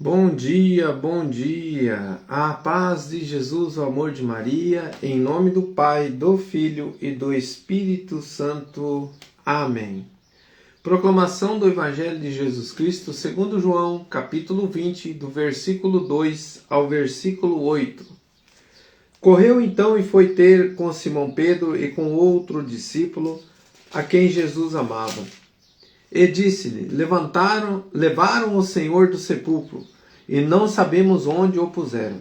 Bom dia, a paz de Jesus, o amor de Maria, em nome do Pai, do Filho e do Espírito Santo. Amém. Proclamação do Evangelho de Jesus Cristo segundo João, capítulo 20, do versículo 2 ao versículo 8. Correu então e foi ter com Simão Pedro e com outro discípulo, a quem Jesus amava. E disse-lhe: levaram o Senhor do sepulcro, e não sabemos onde o puseram.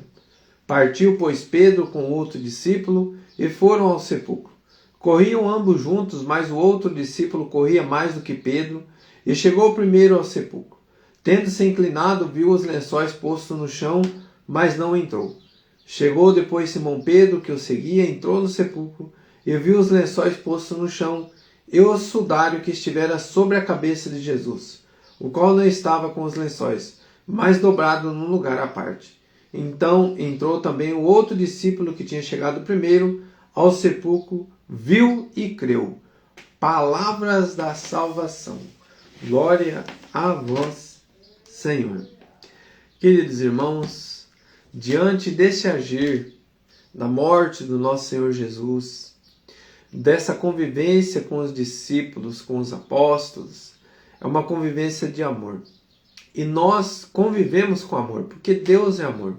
Partiu, pois, Pedro com outro discípulo, e foram ao sepulcro. Corriam ambos juntos, mas o outro discípulo corria mais do que Pedro, e chegou primeiro ao sepulcro. Tendo-se inclinado, viu os lençóis postos no chão, mas não entrou. Chegou depois Simão Pedro, que o seguia, entrou no sepulcro, e viu os lençóis postos no chão, e o sudário que estivera sobre a cabeça de Jesus, o qual não estava com os lençóis, mas dobrado num lugar à parte. Então entrou também o outro discípulo que tinha chegado primeiro ao sepulcro, viu e creu. Palavras da salvação. Glória a vós, Senhor. Queridos irmãos, diante desse agir da morte do nosso Senhor Jesus, dessa convivência com os discípulos, com os apóstolos, é uma convivência de amor. E nós convivemos com amor, porque Deus é amor.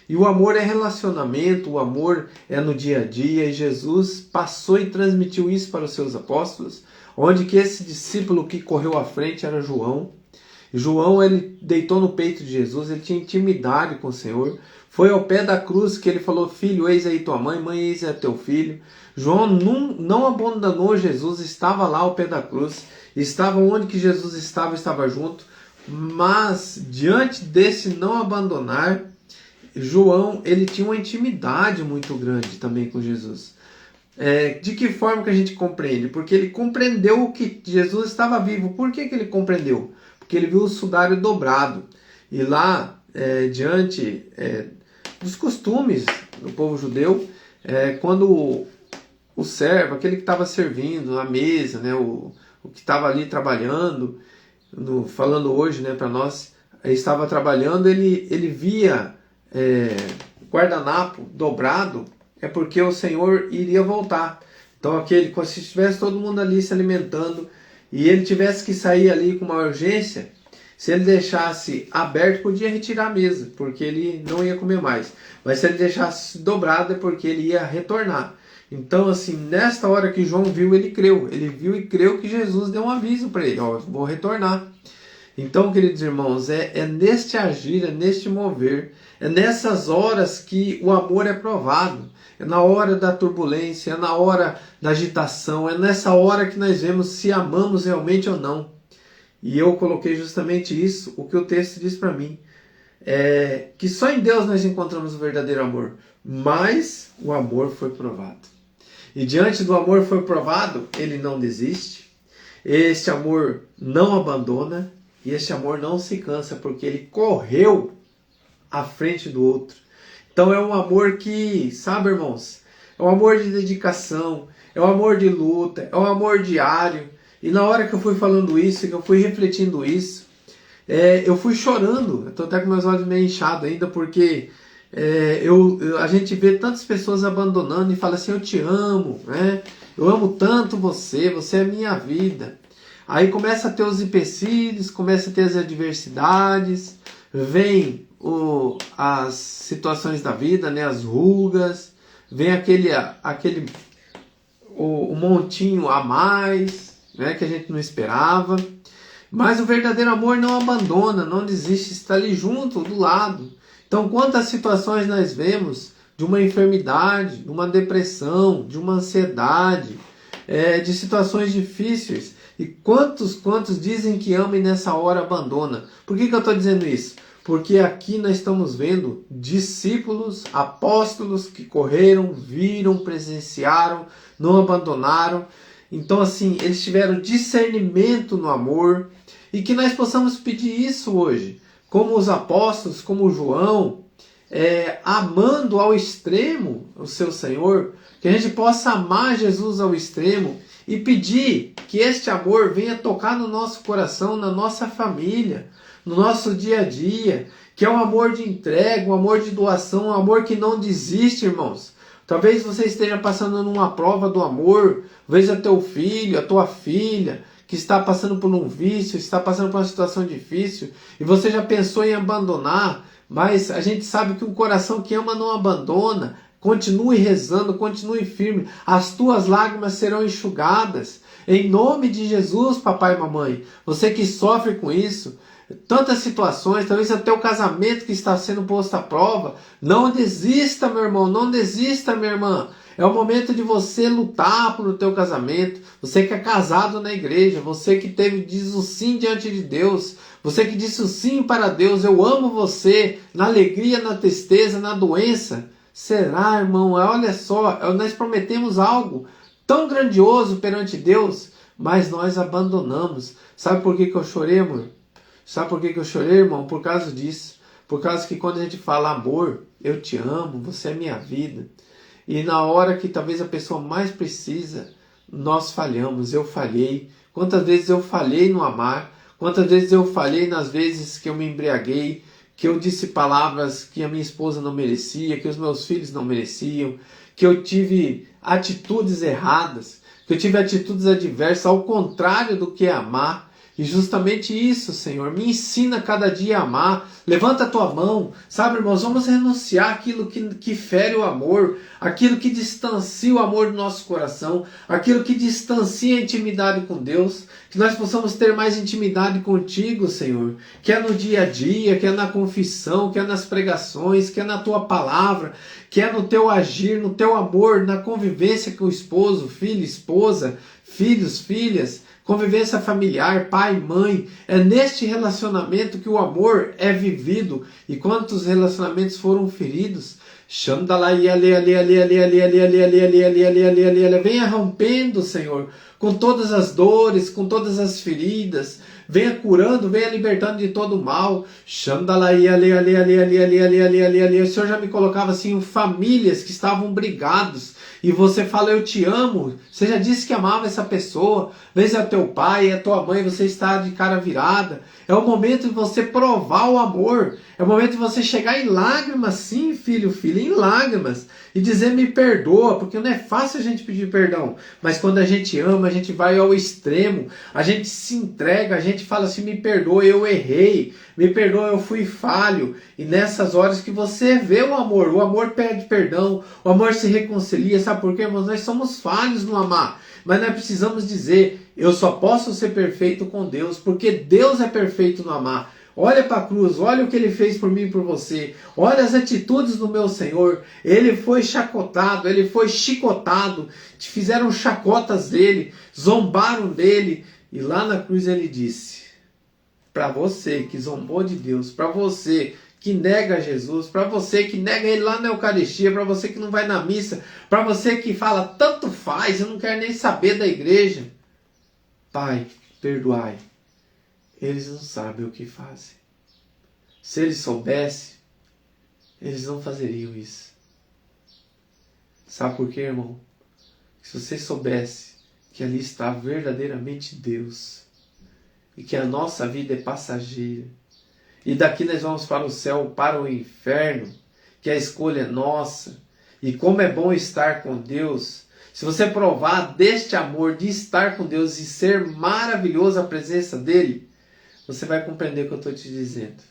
E o amor é relacionamento, o amor é no dia a dia, e Jesus passou e transmitiu isso para os seus apóstolos, onde que esse discípulo que correu à frente era João. João, ele deitou no peito de Jesus, ele tinha intimidade com o Senhor. Foi ao pé da cruz que ele falou: filho, eis aí tua mãe, mãe, eis aí teu filho. João não abandonou Jesus, estava lá ao pé da cruz, estava onde que Jesus estava junto. Mas diante desse não abandonar, João, ele tinha uma intimidade muito grande também com Jesus. De que forma que a gente compreende? Porque ele compreendeu que Jesus estava vivo. Por que ele compreendeu? Porque ele viu o sudário dobrado. E lá, diante dos costumes do povo judeu, quando o servo, aquele que estava servindo na mesa, né, o que estava ali trabalhando, falando hoje, né, para nós, estava trabalhando, ele via guardanapo dobrado, é porque o Senhor iria voltar. Então, se estivesse todo mundo ali se alimentando e ele tivesse que sair ali com uma urgência, se ele deixasse aberto, podia retirar a mesa, porque ele não ia comer mais. Mas se ele deixasse dobrado, é porque ele ia retornar. Então, assim, nesta hora que João viu, ele creu. Ele viu e creu que Jesus deu um aviso para ele: ó, vou retornar. Então, queridos irmãos, é neste agir, é neste mover, é nessas horas que o amor é provado. É na hora da turbulência, é na hora da agitação, é nessa hora que nós vemos se amamos realmente ou não. E eu coloquei justamente isso, o que o texto diz para mim. Que só em Deus nós encontramos o verdadeiro amor. Mas o amor foi provado. E diante do amor foi provado, ele não desiste. Este amor não abandona. E este amor não se cansa, porque ele correu à frente do outro. Então é um amor que, sabe, irmãos, é um amor de dedicação, é um amor de luta, é um amor diário. E na hora que eu fui falando isso, que eu fui refletindo isso, eu fui chorando. Eu estou até com meus olhos meio inchados ainda, porque a gente vê tantas pessoas abandonando e fala assim: eu te amo, né? Eu amo tanto você, você é minha vida. Aí começa a ter os empecilhos, começa a ter as adversidades, vem as situações da vida, né, as rugas, vem o montinho a mais, né, que a gente não esperava. Mas o verdadeiro amor não abandona, não desiste, está ali junto, do lado. Então, quantas situações nós vemos de uma enfermidade, de uma depressão, de uma ansiedade, de situações difíceis. E quantos dizem que amam e nessa hora abandona? Por que eu estou dizendo isso? Porque aqui nós estamos vendo discípulos, apóstolos que correram, viram, presenciaram, não abandonaram. Então, assim, eles tiveram discernimento no amor. E que nós possamos pedir isso hoje. Como os apóstolos, como João, amando ao extremo o seu Senhor, que a gente possa amar Jesus ao extremo e pedir que este amor venha tocar no nosso coração, na nossa família, no nosso dia a dia, que é um amor de entrega, um amor de doação, um amor que não desiste, irmãos. Talvez você esteja passando numa prova do amor, veja teu filho, a tua filha, que está passando por um vício, está passando por uma situação difícil, e você já pensou em abandonar, mas a gente sabe que um coração que ama não abandona. Continue rezando, continue firme, as tuas lágrimas serão enxugadas. Em nome de Jesus, papai e mamãe, você que sofre com isso, tantas situações, talvez até o casamento que está sendo posto à prova, não desista, meu irmão, não desista, minha irmã. É o momento de você lutar pelo teu casamento. Você que é casado na igreja, você que diz o sim diante de Deus, você que disse o sim para Deus, eu amo você, na alegria, na tristeza, na doença. Será, irmão? Olha só, nós prometemos algo tão grandioso perante Deus, mas nós abandonamos. Sabe por que eu chorei, amor? Sabe por que eu chorei, irmão? Por causa disso. Por causa que quando a gente fala amor, eu te amo, você é minha vida. E na hora que talvez a pessoa mais precisa, nós falhamos, eu falhei. Quantas vezes eu falhei no amar? Quantas vezes eu falhei nas vezes que eu me embriaguei, que eu disse palavras que a minha esposa não merecia, que os meus filhos não mereciam, que eu tive atitudes erradas, que eu tive atitudes adversas, ao contrário do que é amar. E justamente isso, Senhor, me ensina cada dia a amar. Levanta a tua mão, sabe, irmãos, vamos renunciar àquilo que fere o amor, aquilo que distancia o amor do nosso coração, aquilo que distancia a intimidade com Deus, que nós possamos ter mais intimidade contigo, Senhor, que é no dia a dia, que é na confissão, que é nas pregações, que é na tua palavra, que é no teu agir, no teu amor, na convivência com o esposo, filho, esposa, filhos, filhas, convivência familiar, pai, mãe. É neste relacionamento que o amor é vivido. E quantos relacionamentos foram feridos? Venha rompendo, Senhor, com todas as dores, com todas as feridas. Venha curando, venha libertando de todo o mal. O Senhor já me colocava assim, famílias que estavam brigados. E você fala, eu te amo. Você já disse que amava essa pessoa. Às vezes é teu pai, é tua mãe, você está de cara virada. É o momento de você provar o amor. É o momento de você chegar em lágrimas, sim, filho, filha, em lágrimas. E dizer, me perdoa, porque não é fácil a gente pedir perdão. Mas quando a gente ama, a gente vai ao extremo. A gente se entrega, a gente fala assim, me perdoa, eu errei. Me perdoa, eu fui falho. E nessas horas que você vê o amor pede perdão, o amor se reconcilia. Sabe por quê, irmãos? Nós somos falhos no amar. Mas nós precisamos dizer, eu só posso ser perfeito com Deus, porque Deus é perfeito no amar. Olha para a cruz, olha o que Ele fez por mim e por você. Olha as atitudes do meu Senhor. Ele foi chacotado, Ele foi chicotado. Fizeram chacotas dele, zombaram dele. E lá na cruz Ele disse, para você que zombou de Deus, para você que nega Jesus, para você que nega Ele lá na Eucaristia, para você que não vai na missa, para você que fala, tanto faz, eu não quero nem saber da igreja. Pai, perdoai. Eles não sabem o que fazem. Se eles soubessem, eles não fazeriam isso. Sabe por quê, irmão? Se você soubesse que ali está verdadeiramente Deus, e que a nossa vida é passageira, e daqui nós vamos para o céu, para o inferno, que a escolha é nossa, e como é bom estar com Deus. Se você provar deste amor de estar com Deus e ser maravilhosa a presença dEle, você vai compreender o que eu estou te dizendo.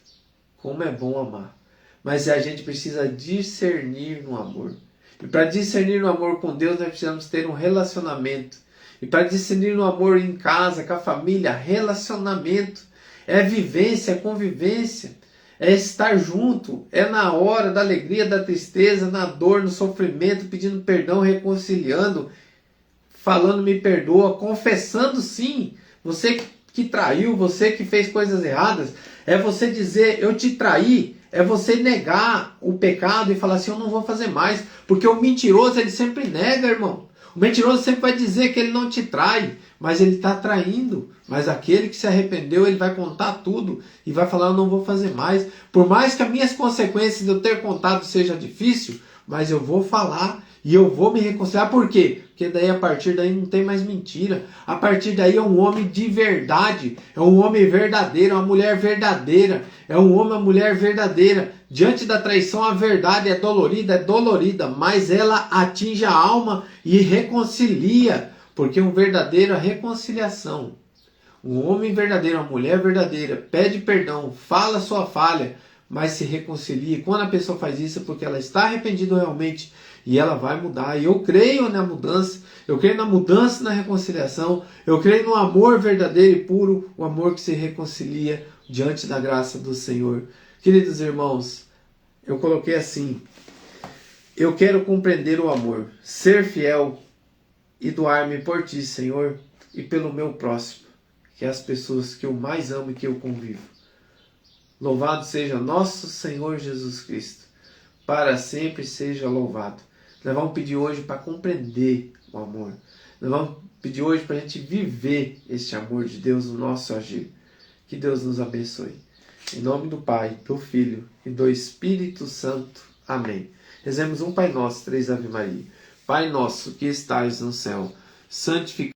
Como é bom amar. Mas a gente precisa discernir no amor. E para discernir no amor com Deus, nós precisamos ter um relacionamento. E para discernir no amor em casa, com a família, relacionamento. É vivência, é convivência. É estar junto. É na hora da alegria, da tristeza, na dor, no sofrimento, pedindo perdão, reconciliando, falando me perdoa, confessando sim. Você que traiu, você que fez coisas erradas, é você dizer, eu te traí, é você negar o pecado e falar assim, eu não vou fazer mais, porque o mentiroso, ele sempre nega, irmão. O mentiroso sempre vai dizer que ele não te trai, mas ele está traindo. Mas aquele que se arrependeu, ele vai contar tudo e vai falar, eu não vou fazer mais. Por mais que as minhas consequências de eu ter contado seja difícil, mas eu vou falar e eu vou me reconciliar. Por quê? Porque daí, a partir daí, não tem mais mentira. A partir daí é um homem de verdade, é um homem verdadeiro, é uma mulher verdadeira, é um homem, uma mulher verdadeira. Diante da traição, a verdade é dolorida, mas ela atinge a alma e reconcilia, porque um verdadeira reconciliação. Um homem verdadeiro, uma mulher verdadeira, pede perdão, fala sua falha, mas se reconcilia. Quando a pessoa faz isso é porque ela está arrependida realmente e ela vai mudar. E eu creio na mudança, eu creio na mudança, na reconciliação, eu creio no amor verdadeiro e puro, o amor que se reconcilia diante da graça do Senhor. Queridos irmãos, eu coloquei assim: eu quero compreender o amor, ser fiel e doar-me por ti, Senhor, e pelo meu próximo, que é as pessoas que eu mais amo e que eu convivo. Louvado seja nosso Senhor Jesus Cristo, para sempre seja louvado. Nós vamos pedir hoje para compreender o amor. Nós vamos pedir hoje para a gente viver este amor de Deus no nosso agir. Que Deus nos abençoe. Em nome do Pai, do Filho e do Espírito Santo. Amém. Rezemos um Pai Nosso, 3 Ave Maria. Pai nosso que estais no céu, santificado